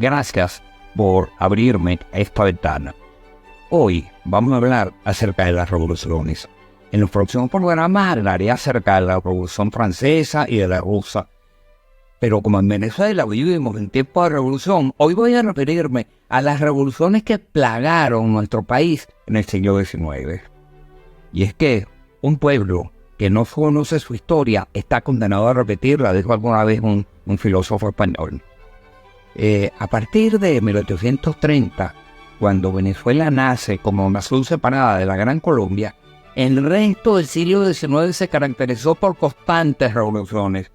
Gracias por abrirme esta ventana. Hoy vamos a hablar acerca de las revoluciones. En los próximos programas hablaré acerca de la Revolución Francesa y de la rusa. Pero como en Venezuela vivimos en tiempo de revolución, hoy voy a referirme a las revoluciones que plagaron nuestro país en el siglo XIX. Y es que un pueblo que no conoce su historia está condenado a repetirla, dijo alguna vez un filósofo español. A partir de 1830, cuando Venezuela nace como nación separada de la Gran Colombia, el resto del siglo XIX se caracterizó por constantes revoluciones,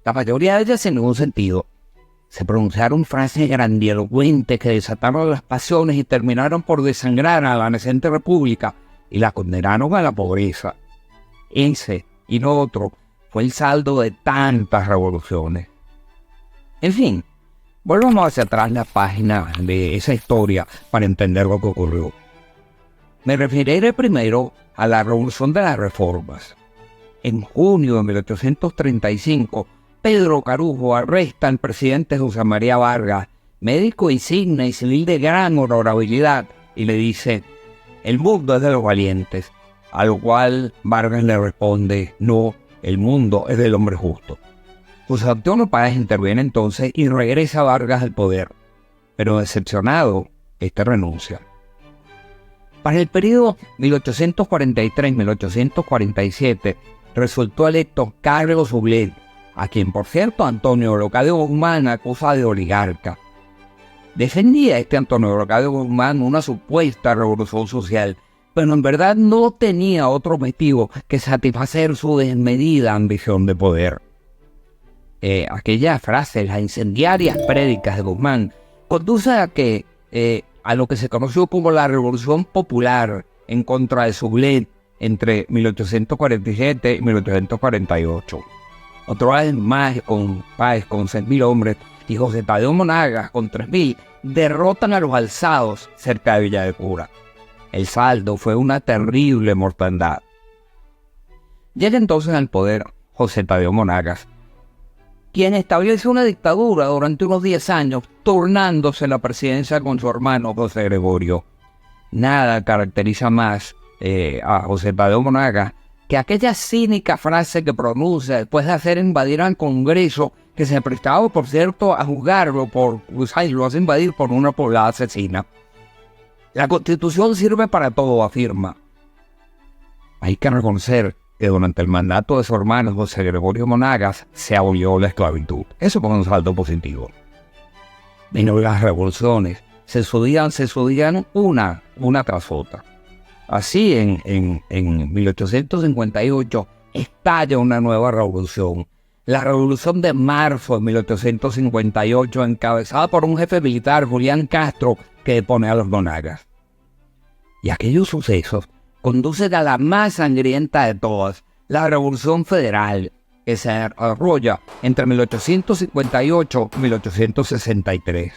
la mayoría de ellas sin ningún sentido. Se pronunciaron frases grandilocuentes que desataron las pasiones y terminaron por desangrar a la naciente república y la condenaron a la pobreza. Ese y no otro fue el saldo de tantas revoluciones. En fin, volvamos hacia atrás la página de esa historia para entender lo que ocurrió. Me referiré primero a la Revolución de las Reformas. En junio de 1835, Pedro Carujo arresta al presidente José María Vargas, médico insigne y civil de gran honorabilidad, y le dice: el mundo es de los valientes. A lo cual Vargas le responde: no, el mundo es del hombre justo. José Antonio Páez interviene entonces y regresa a Vargas al poder, pero decepcionado, este renuncia. Para el periodo 1843-1847 resultó electo Carlos Sublet, a quien por cierto Antonio Leocadio Guzmán acusa de oligarca. Defendía Antonio Leocadio Guzmán una supuesta revolución social, pero en verdad no tenía otro objetivo que satisfacer su desmedida ambición de poder. Aquella frase, las incendiarias prédicas de Guzmán, conduce a lo que se conoció como la Revolución Popular en contra de Sublet entre 1847 y 1848. Otra vez más, con Páez con 6.000 hombres y José Tadeo Monagas con 3.000, derrotan a los alzados cerca de Villa de Cura. El saldo fue una terrible mortandad. Llega entonces al poder José Tadeo Monagas, quien establece una dictadura durante unos 10 años, turnándose la presidencia con su hermano José Gregorio. Nada caracteriza más a José Tadeo Monagas que aquella cínica frase que pronuncia después de hacer invadir al Congreso, que se prestaba, por cierto, a juzgarlo lo hace invadir por una poblada asesina. La Constitución sirve para todo, afirma. Hay que reconocer que durante el mandato de su hermano José Gregorio Monagas se abolió la esclavitud. Eso fue un salto positivo. Pero las revoluciones se sucedían una tras otra. Así, en 1858 estalla una nueva revolución. La Revolución de Marzo de 1858, encabezada por un jefe militar, Julián Castro, que depone a los Monagas. Y aquellos sucesos conducen a la más sangrienta de todas, la Revolución Federal, que se desarrolla entre 1858 y 1863.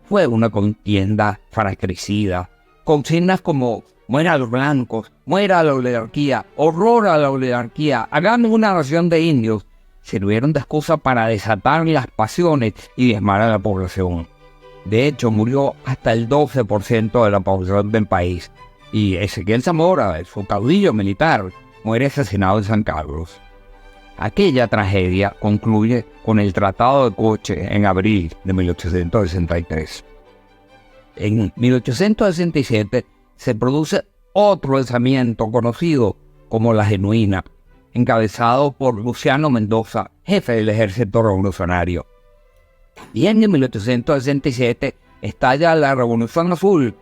Fue una contienda fratricida, consignas como muera a los blancos, muera a la oligarquía, horror a la oligarquía, hagamos una nación de indios, sirvieron de excusa para desatar las pasiones y diezmar a la población. De hecho, murió hasta el 12% de la población del país. Y Ezequiel Zamora, su caudillo militar, muere asesinado en San Carlos. Aquella tragedia concluye con el Tratado de Coche en abril de 1863. En 1867 se produce otro alzamiento conocido como la Genuina, encabezado por Luciano Mendoza, jefe del ejército revolucionario. También en 1867 estalla la Revolución Azul,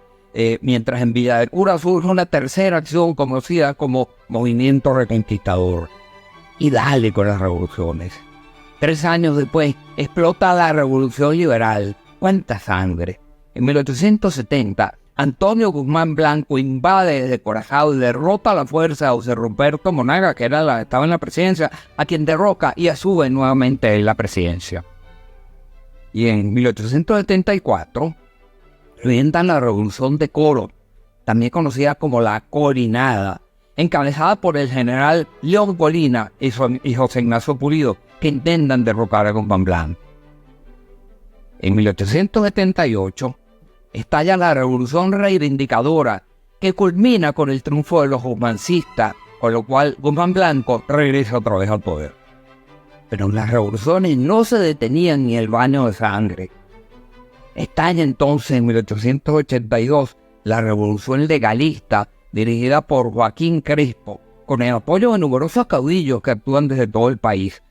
mientras en Villa de Cura surge una tercera acción conocida como Movimiento Reconquistador. Y dale con las revoluciones. 3 años después explota la Revolución Liberal. ¡Cuánta sangre! En 1870, Antonio Guzmán Blanco invade desde Curazao y derrota a la fuerza de José Ruperto Monagas, que estaba en la presidencia, a quien derroca y asume nuevamente en la presidencia. Y en 1874 revientan la Revolución de Coro, también conocida como la Corinada, encabezada por el general León Colina y José Ignacio Pulido, que intentan derrocar a Guzmán Blanco. En 1878 estalla la Revolución Reivindicadora, que culmina con el triunfo de los guzmancistas, con lo cual Guzmán Blanco regresa otra vez al poder. Pero las revoluciones no se detenían ni el baño de sangre. Estalla entonces en 1882 la Revolución Legalista, dirigida por Joaquín Crespo, con el apoyo de numerosos caudillos que actúan desde todo el país.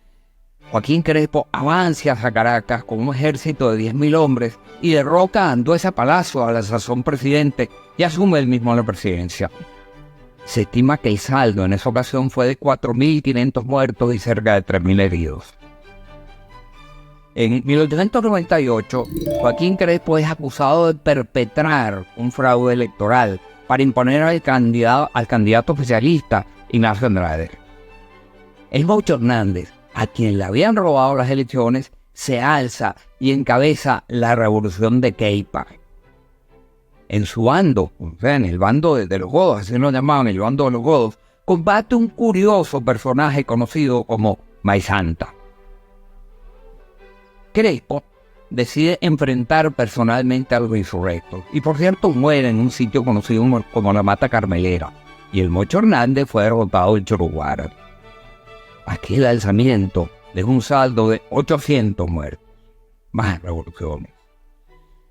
Joaquín Crespo avanza hacia Caracas con un ejército de 10.000 hombres y derroca a Andueza Palacio, a la sazón presidente, y asume él mismo la presidencia. Se estima que el saldo en esa ocasión fue de 4.500 muertos y cerca de 3.000 heridos. En 1898, Joaquín Crespo es acusado de perpetrar un fraude electoral para imponer al candidato oficialista Ignacio Andrade. El Mocho Hernández, a quien le habían robado las elecciones, se alza y encabeza la revolución de Queipa. En su bando, o sea, en el bando de los godos, así lo llamaban, el bando de los godos, combate un curioso personaje conocido como Maizanta. Crespo decide enfrentar personalmente a los insurrectos, y por cierto muere en un sitio conocido como la Mata Carmelera, y el Mocho Hernández fue derrotado en Choruguara. Aquel alzamiento dejó un saldo de 800 muertos, más revoluciones.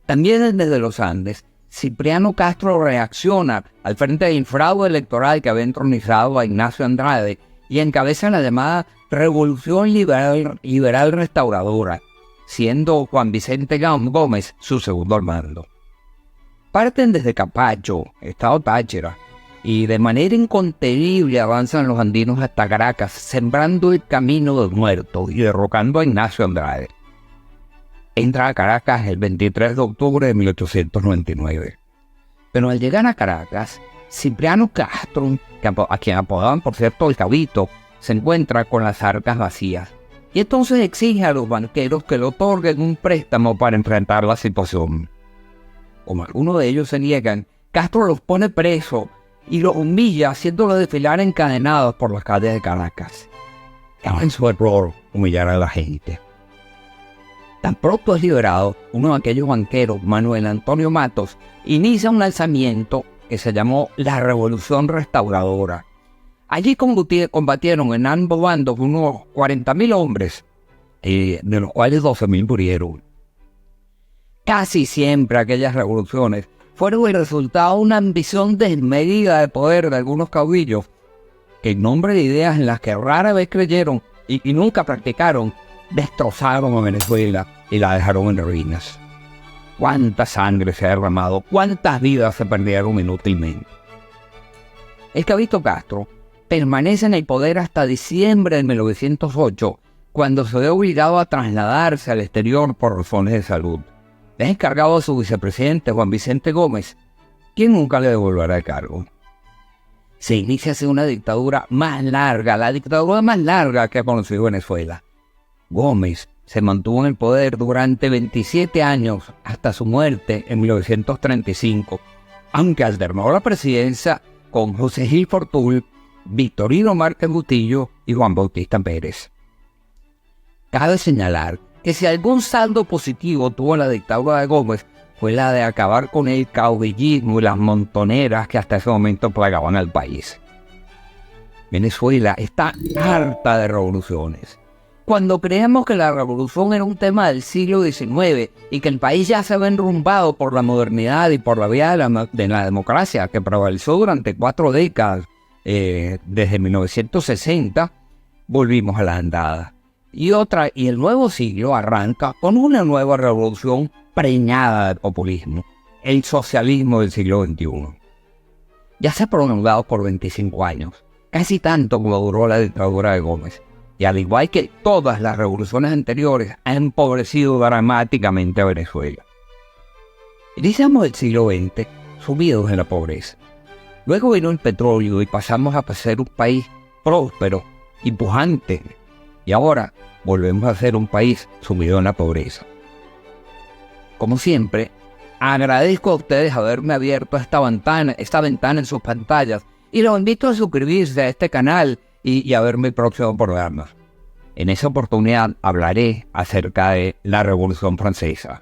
También desde los Andes, Cipriano Castro reacciona al frente del fraude electoral que había entronizado a Ignacio Andrade y encabeza la llamada Revolución Liberal Restauradora, siendo Juan Vicente Gómez su segundo al mando. Parten desde Capacho, estado Táchira, y de manera incontenible avanzan los andinos hasta Caracas, sembrando el camino del muerto y derrocando a Ignacio Andrade. Entra a Caracas el 23 de octubre de 1899. Pero al llegar a Caracas, Cipriano Castro, a quien apodaban por cierto el Cabito, se encuentra con las arcas vacías. Y entonces exige a los banqueros que le otorguen un préstamo para enfrentar la situación. Como algunos de ellos se niegan, Castro los pone presos y los humilla haciéndolos desfilar encadenados por las calles de Caracas. En su error humillar a la gente. Tan pronto es liberado, uno de aquellos banqueros, Manuel Antonio Matos, inicia un alzamiento que se llamó la Revolución Restauradora. Allí combatieron en ambos bandos unos 40.000 hombres, de los cuales 12.000 murieron. Casi siempre aquellas revoluciones fueron el resultado de una ambición desmedida de poder de algunos caudillos que en nombre de ideas en las que rara vez creyeron y nunca practicaron, destrozaron a Venezuela y la dejaron en ruinas. Cuánta sangre se ha derramado, cuántas vidas se perdieron inútilmente. El Cabito Castro permanece en el poder hasta diciembre de 1908, cuando se ve obligado a trasladarse al exterior por razones de salud. Es encargado de su vicepresidente Juan Vicente Gómez, quien nunca le devolverá el cargo. Se inicia así una dictadura más larga, la dictadura más larga que ha conocido Venezuela. Gómez se mantuvo en el poder durante 27 años hasta su muerte en 1935, aunque alternó la presidencia con José Gil Fortul, Victorino Márquez Bustillo y Juan Bautista Pérez. Cabe señalar que si algún saldo positivo tuvo la dictadura de Gómez fue la de acabar con el caudillismo y las montoneras que hasta ese momento plagaban al país. Venezuela está harta de revoluciones. Cuando creemos que la revolución era un tema del siglo XIX y que el país ya se había enrumbado por la modernidad y por la vía de la democracia que prevaleció durante 4 décadas, desde 1960, volvimos a la andada. Y el nuevo siglo arranca con una nueva revolución preñada de populismo, el socialismo del siglo XXI. Ya se ha prolongado por 25 años, casi tanto como duró la dictadura de Gómez, y al igual que todas las revoluciones anteriores, ha empobrecido dramáticamente a Venezuela. Iniciamos el siglo XX sumidos en la pobreza. Luego vino el petróleo y pasamos a ser un país próspero y pujante. Y ahora volvemos a ser un país sumido en la pobreza. Como siempre, agradezco a ustedes haberme abierto esta ventana en sus pantallas y los invito a suscribirse a este canal y a ver mi próximo programa. En esa oportunidad hablaré acerca de la Revolución Francesa.